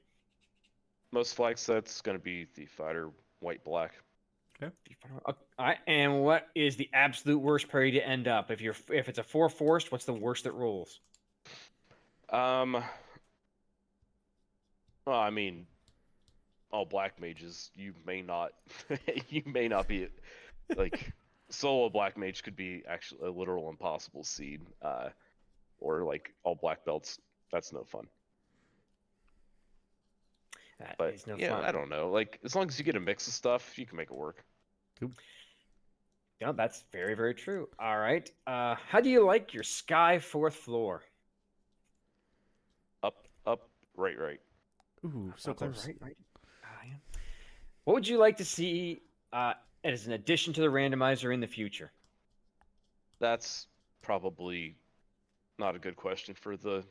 Most flag sets gonna be the fighter white black. All right. And what is the absolute worst party to end up? If it's a 4 forced, what's the worst that rolls? Well, I mean, all black mages, you may not, you may not be like solo black mage could be actually a literal impossible seed, or like all black belts. That's no fun. That But is no yeah, fun. I don't know. Like as long as you get a mix of stuff, you can make it work. No, that's very, very true. All right. How do you like your sky fourth floor? Up, right, right. Ooh, so close. Right. Yeah. What would you like to see as an addition to the randomizer in the future? That's probably not a good question for the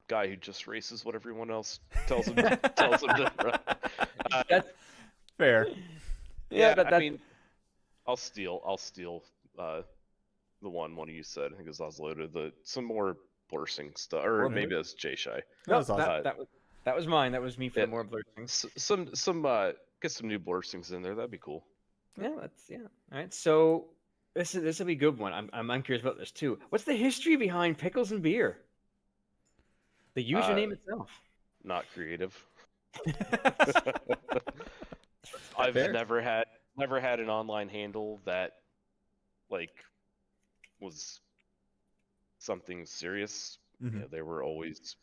guy who just races what everyone else tells him to run. That's Fair. yeah. I mean, I'll steal the one of you said. I think it was Oslo. Some more blursing stuff, or More maybe that's Jay Shy. That was awesome. that was mine. That was me for Yeah. the more blurred things. Some get some new blursings in there. That'd be cool. Yeah, All right. So this will be a good one. I'm curious about this too. What's the history behind pickles and beer? The username itself. Not creative. I've Fair. never had an online handle that like was something serious. Mhm. They were always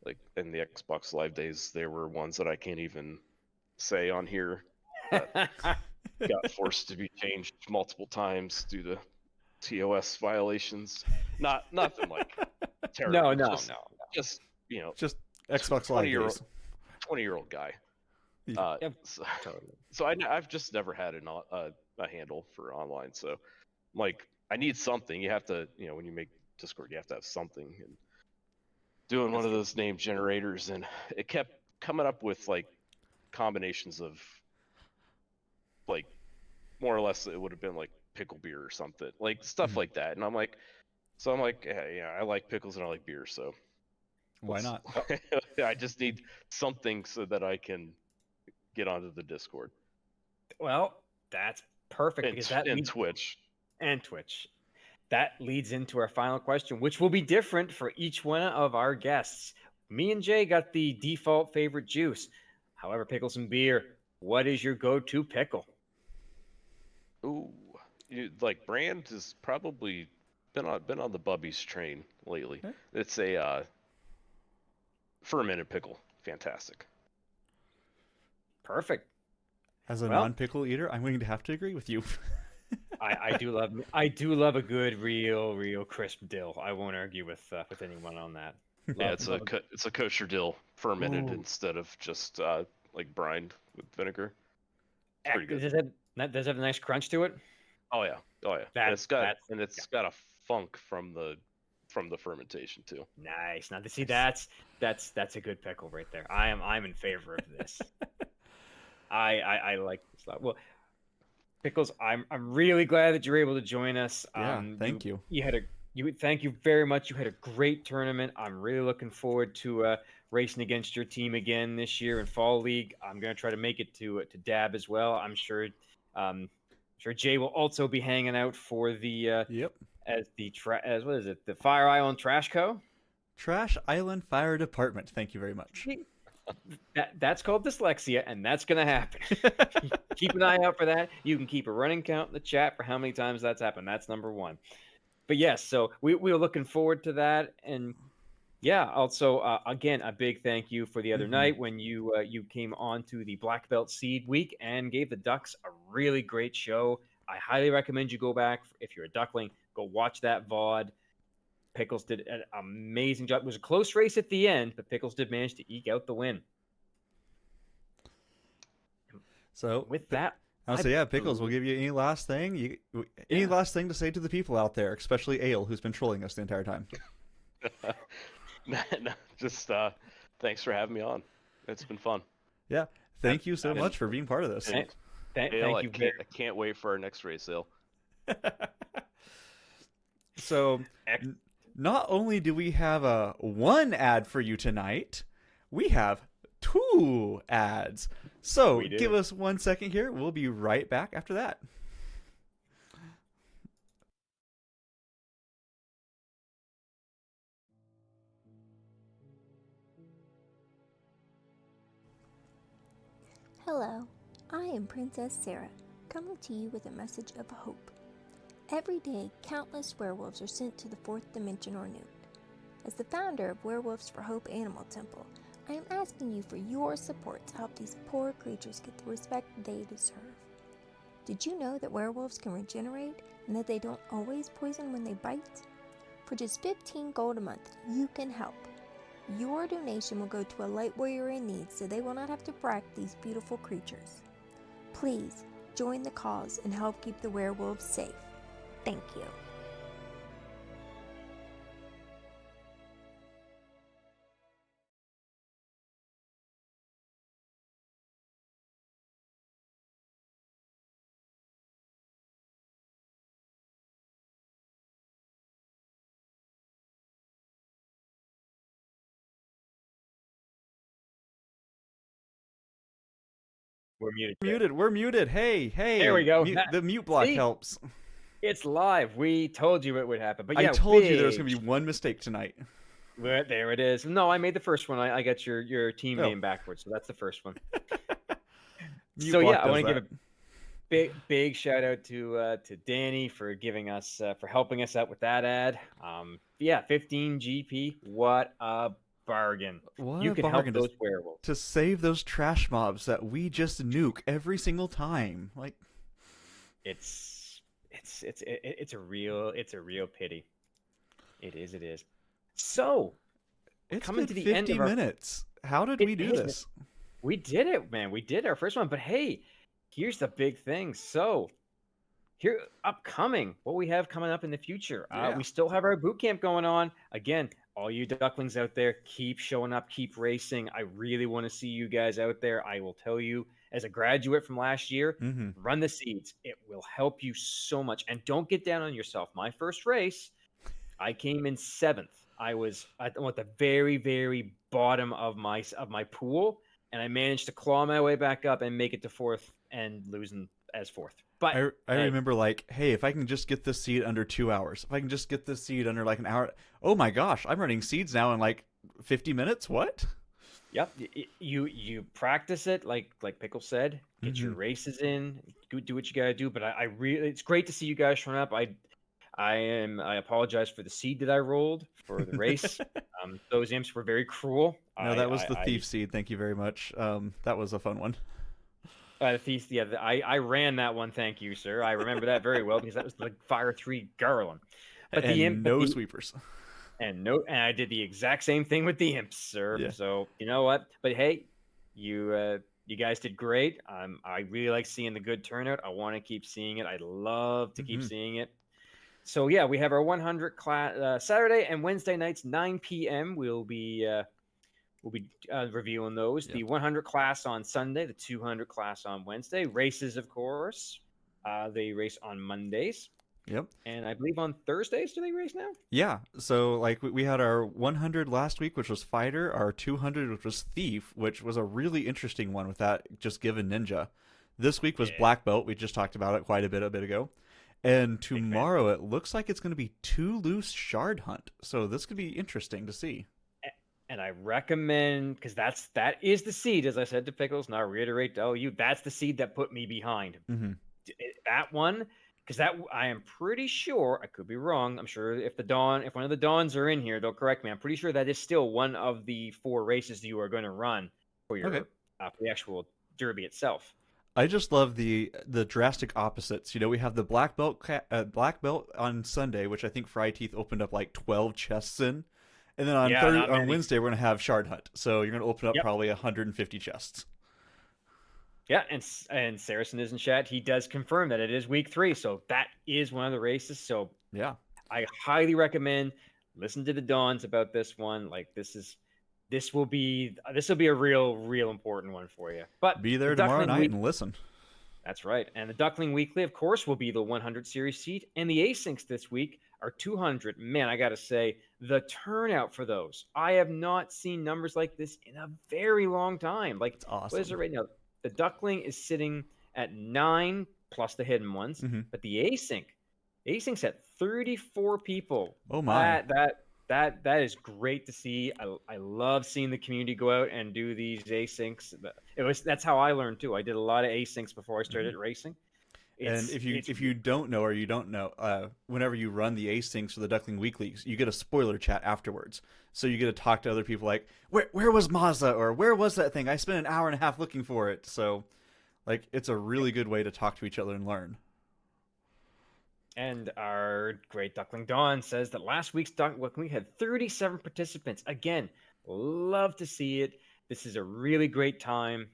like in the Xbox Live days. There were ones that I can't even say on here that got forced to be changed multiple times due to TOS violations. Nothing like terrible. No. Just Just Xbox Live 20-year-old days. 20-year-old guy. Yeah. Yep, So, totally. so I've just never had a handle for online. So like I need something. You have to when you make Discord, you have to have something. And doing one of those name generators, and it kept coming up with like combinations of like more or less it would have been like pickle beer or something, like stuff like that. And I'm like, hey, yeah, I like pickles and I like beer, so Why not? I just need something so that I can get onto the Discord Well, that's perfect because that and leads Twitch. and Twitch. That leads into our final question, which will be different for each one of our guests. Me and Jay got the default favorite juice. However, pickles and beer, what is your go-to pickle? Ooh, like brand has probably been on the Bubby's train lately. Okay. It's a fermented pickle, fantastic. Perfect. As a Well, non-pickle eater, I'm going to have to agree with you. I do love a good real crisp dill. I won't argue with anyone on that. Yeah, Love, love it's a kosher dill fermented Ooh. instead of just like brined with vinegar. It's pretty good. Does it have a nice crunch to it? Oh yeah, oh yeah, and That's it's got a funk from the fermentation too. nice. Now, see, Nice. that's a good pickle right there. I'm in favor of this. I like this a lot. Well, Pickles, I'm really glad that you're able to join us. Yeah, thank you. You had a you thank you very much. You had a great tournament. I'm really looking forward to racing against your team again this year in Fall League. I'm gonna try to make it to Dab as well. I'm sure Jay will also be hanging out for the Yep. as what is it, the Fire Island Trash Co. Trash Island Fire Department. Thank you very much. That's called dyslexia, and that's gonna happen. Keep an eye out for that. You can keep a running count in the chat for how many times that's happened. That's number one. But yes, so we were looking forward to that, and yeah. Also, again, a big thank you for the other Mhm. night when you came on to the Black Belt Seed Week and gave the Ducks a really great show. I highly recommend you go back if you're a Duckling. Go watch that VOD. Pickles did an amazing job. It was a close race at the end, but Pickles did manage to eke out the win. So, With that, I'll say, yeah, Pickles, we'll give you any last thing. Any Yeah. last thing to say to the people out there, especially Ale, who's been trolling us the entire time. No, just thanks for having me on. It's been fun. Yeah, thank you so And- much for being part of this. and Thank Ale, you I can't wait for our next race, Ale. So, not only do we have one ad for you tonight, we have 2 ads. So, We do. give us 1 second here. We'll be right back after that. Hello, I am Princess Sarah, coming to you with a message of hope. Every day, countless werewolves are sent to the 4th dimension or Newt. As the founder of Werewolves for Hope Animal Temple, I am asking you for your support to help these poor creatures get the respect they deserve. Did you know that werewolves can regenerate and that they don't always poison when they bite? For just 15 gold a month, you can help. Your donation will go to a light warrior in need so they will not have to brack these beautiful creatures. Please join the cause and help keep the werewolves safe. Thank you. We're muted. We're muted. Hey. There we go. The mute block See? helps. It's live. We told you it would happen. But yeah, I told you there was going to be one mistake tonight. There it is. No, I made the first one. I got your team Oh. name backwards, so that's the first one. Mute So block yeah, I does want to give that. a big shout out to Danny for giving us for helping us out with that ad. Yeah, 15 GP. What a bargain! What You a can help bargain those werewolves. to save those trash mobs that we just nuke every single time. Like, It's a real pity. It is. So it's coming been to the 50 end of our minutes. How did It we do is, this? We did it, man. We did our first one. But hey, here's the big thing. So here upcoming, what we have coming up in the future. Yeah. We still have our boot camp going on. Again, all you ducklings out there, keep showing up, keep racing. I really want to see you guys out there. I will tell you, as a graduate from last year, Mm-hmm. run the seeds. It will help you so much. And don't get down on yourself. My first race, I came in 7th. I was at the very, very bottom of my pool. and I managed to claw my way back up and make it to 4th and losing as 4th. But I hey, remember like, hey, if I can just get this seed under 2 hours, if I can just get this seed under like an hour, oh my gosh, I'm running seeds now in like 50 minutes. What? yep, you practice it like Pickle said. Get your Mhm. races in, do what you gotta do. But I really, it's great to see you guys showing up. I apologize for the seed that I rolled for the race. Those imps were very cruel. No, that was the thief seed. Thank you very much. That was a fun one. The thief, yeah, I ran that one. Thank you, sir. I remember that very well because that was the Fire 3 Garland. But the imp, And no sweepers. and I did the exact same thing with the imps, sir. Yeah. So you know what? But hey, you guys did great. I really like seeing the good turnout. I want to keep seeing it. I love to keep Mhm. seeing it. So yeah, we have our 100 class Saturday and Wednesday nights, 9 p.m. We'll be reviewing those. Yep. The 100 class on Sunday, the 200 class on Wednesday. Races, of course. They race on Mondays, Yep. and I believe on Thursdays. Do they race now? Yeah. So like we had our 100 last week, which was fighter, our 200, which was thief, which was a really interesting one with that just given ninja. This week was Yeah. black belt. We just talked about it quite a bit ago. And tomorrow it looks like it's going to be 2 loose shard hunt. So this could be interesting to see. And I recommend, because that is the seed, as I said to Pickles, and I'll reiterate to you, that's the seed that put me behind. Mm-hmm. That one, because that I am pretty sure, I could be wrong. I'm sure if one of the Dawns are in here, they'll correct me. I'm pretty sure that is still one of the 4 races that you are going to run for your Okay. for the actual derby itself. I just love the drastic opposites. You know, we have the black belt on Sunday, which I think Fry Teeth opened up like 12 chests in, and then on Yeah, not on many. Wednesday we're gonna have Shard Hunt. So you're gonna open up Yep. probably 150 chests. Yeah, and Saracen is in chat. He does confirm that it is week 3, so that is one of the races. So Yeah. I highly recommend listen to the Dawns about this one. Like this will be a real important one for you. But Be there the tomorrow Duckling night Week, and listen. that's right. And the Duckling Weekly, of course, will be the 100 series seat. And the Asyncs this week are 200. Man, I got to say, the turnout for those. I have not seen numbers like this in a very long time. Like, It's awesome. what is it right now? The Duckling is sitting at 9 plus the hidden ones. Mm-hmm. But the Async's at 34 people. Oh my. That is great to see. I love seeing the community go out and do these asyncs. That's how I learned too. I did a lot of asyncs before I started racing. And if you don't know or you don't know, whenever you run the asyncs or the Duckling Weeklies, you get a spoiler chat afterwards. So you get to talk to other people like, where was Mazda, or where was that thing? I spent an hour and a half looking for it. So like it's a really good way to talk to each other and learn. And our great Duckling Dawn says that last week's Duckling we had 37 participants. Again, love to see it. This is a really great time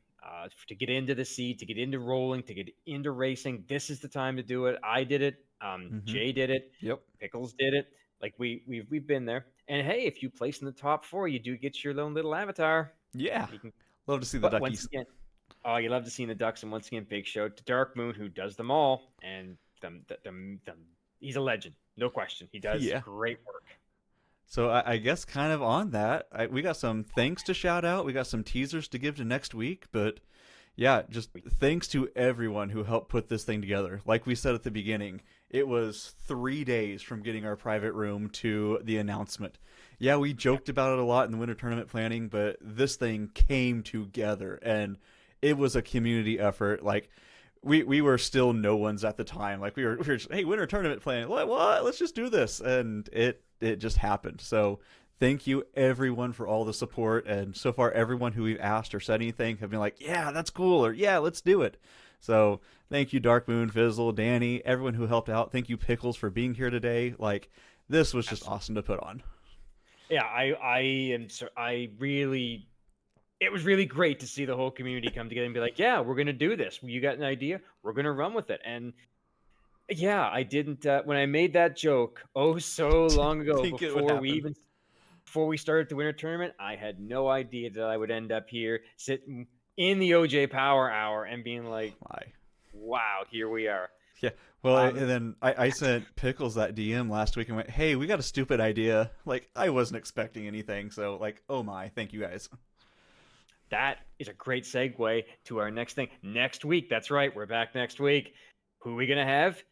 to get into the seat, to get into rolling, to get into racing. This is the time to do it. I did it. Jay did it. Yep. Pickles did it. Like we've been there. And hey, if you place in the top 4, you do get your own little avatar. Yeah. You can, Love to see the but duckies. once again, oh, you love to see the ducks. And once again, big shout to Dark Moon, who does them all. And he's a legend, no question. He does great work. So I guess kind of on that, we got some thanks to shout out. We got some teasers to give to next week. But yeah, just thanks to everyone who helped put this thing together. Like we said at the beginning, it was 3 days from getting our private room to the announcement. Yeah, we joked about it a lot in the winter tournament planning, but this thing came together and it was a community effort. Like, we were still no ones at the time. Like we were just, hey, winter tournament planning. What? Let's just do this. And it just happened. So thank you everyone for all the support. And so far, everyone who we've asked or said anything have been like, yeah, that's cool. Or yeah, let's do it. So thank you, Dark Moon, Fizzle, Danny, everyone who helped out. Thank you, Pickles, for being here today. Like, this was just awesome to put on. Yeah, it was really great to see the whole community come together and be like, yeah, we're going to do this. You got an idea? We're going to run with it. And yeah, I didn't, when I made that joke, so long ago, before we started the winter tournament, I had no idea that I would end up here sitting in the OJ Power Hour and being like, wow, here we are. Yeah. Well, and then I sent Pickles that DM last week and went, hey, we got a stupid idea. Like, I wasn't expecting anything. So like, oh my, thank you guys. that is a great segue to our next thing. Next week, that's right, we're back next week. Who are we going to have?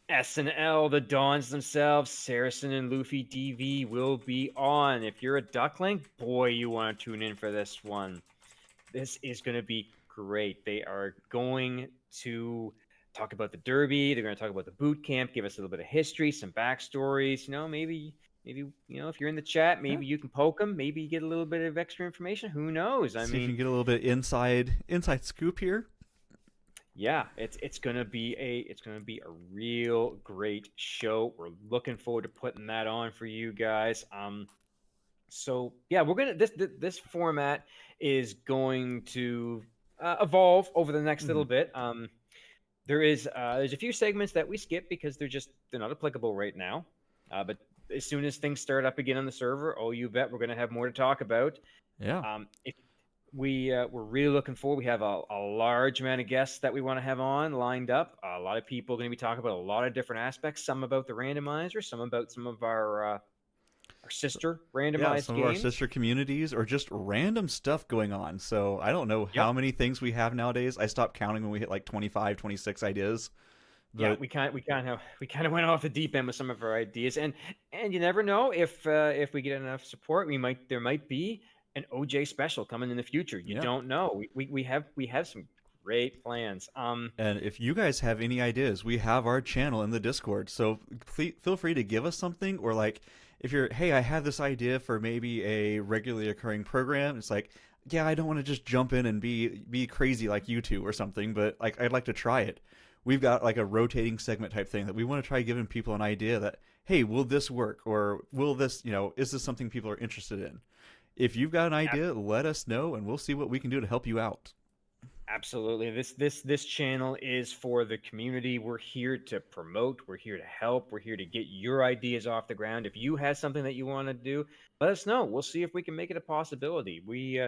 SNL, the Dons themselves, Saracen and Luffy DV will be on. If you're a Duckling, boy, you want to tune in for this one. This is going to be great. They are going to talk about the Derby. They're going to talk about the boot camp, give us a little bit of history, some backstories. Maybe if you're in the chat, maybe you can poke them. Maybe you get a little bit of extra information. Who knows? See if you can get a little bit inside scoop here. Yeah, it's gonna be a real great show. We're looking forward to putting that on for you guys. So yeah, we're gonna this format is going to evolve over the next little bit. There's a few segments that we skip because they're not applicable right now. But as soon as things start up again on the server, oh, you bet we're gonna have more to talk about. Yeah. If we're really looking forward. We have a large amount of guests that we want to have on lined up. A lot of people are going to be talking about a lot of different aspects. Some about the randomizer, some about some of our sister randomized some games. of our sister communities, or just random stuff going on. So I don't know how many things we have nowadays. I stopped counting when we hit like 25, 26 ideas. But... yeah, we kind of went off the deep end with some of our ideas, and you never know if we get enough support, there might be an OJ special coming in the future. You don't know. We have some great plans. And if you guys have any ideas, we have our channel in the Discord. So feel free to give us something, or like if you're, hey, I have this idea for maybe a regularly occurring program. It's like, yeah, I don't want to just jump in and be crazy like you two or something, but like I'd like to try it. We've got like a rotating segment type thing that we want to try giving people an idea that, hey, will this work? Or will this, is this something people are interested in? If you've got an idea, let us know, and we'll see what we can do to help you out. Absolutely. This channel is for the community. We're here to promote. We're here to help. We're here to get your ideas off the ground. If you have something that you want to do, let us know. We'll see if we can make it a possibility. We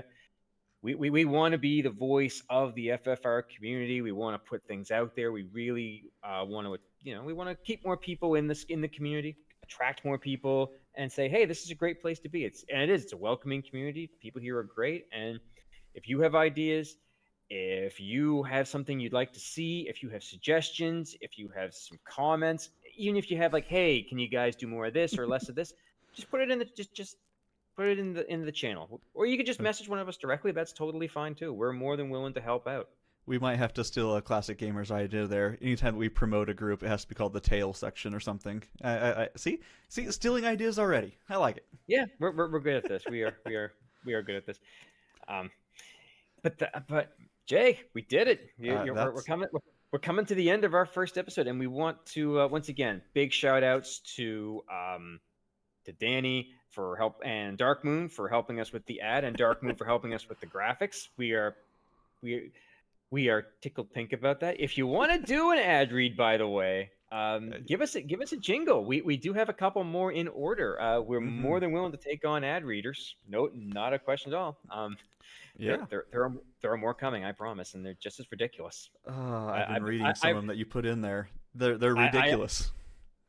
want to be the voice of the FFR community. We want to put things out there. We really want to, we want to keep more people in the community, attract more people, and say, hey, this is a great place to be. It's a welcoming community. People here are great. And if you have ideas, if you have something you'd like to see, if you have suggestions, if you have some comments, even if you have like, hey, can you guys do more of this or less of this, just put it in the just put it in the channel, or you could just message one of us directly. That's totally fine too. We're more than willing to help out. We might have to steal a Classic Gamers idea there. Anytime we promote a group, it has to be called the tail section or something. See, stealing ideas already. I like it. Yeah, we're good at this. We are good at this. But Jay, we did it. We're coming to the end of our first episode, and we want to once again big shout outs to Danny for help, and Dark Moon for helping us with the ad, and Dark Moon for helping us with the graphics. We are tickled pink about that. If you want to do an ad read, by the way, give us a jingle. We do have a couple more in order. We're more than willing to take on ad readers. No, not a question at all. Yeah, there are more coming, I promise, and they're just as ridiculous. I've been reading some of them that you put in there. They're ridiculous.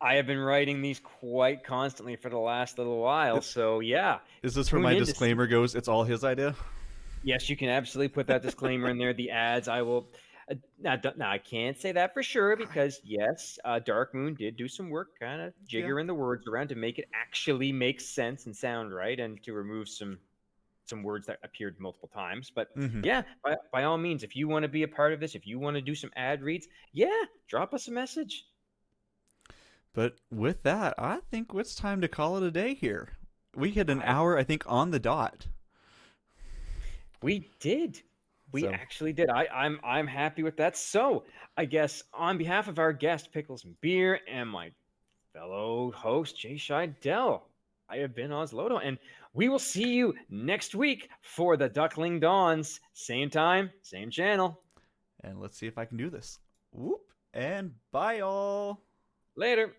I have been writing these quite constantly for the last little while, so yeah. Is this where my disclaimer goes? It's all his idea? Yes, you can absolutely put that disclaimer in there. The ads, I will. Now, I can't say that for sure because, yes, Dark Moon did do some work kind of jiggering the words around to make it actually make sense and sound right, and to remove some words that appeared multiple times. But yeah, by all means, if you want to be a part of this, if you want to do some ad reads, drop us a message. But with that, I think it's time to call it a day here. We hit an hour, I think, on the dot. We did. We actually did. I'm happy with that. So I guess on behalf of our guest, Pickles and Beer, and my fellow host, Jay Scheidel, I have been Oslodo, and we will see you next week for the Duckling Dawns. Same time, same channel. And let's see if I can do this. Whoop, and bye all. Later.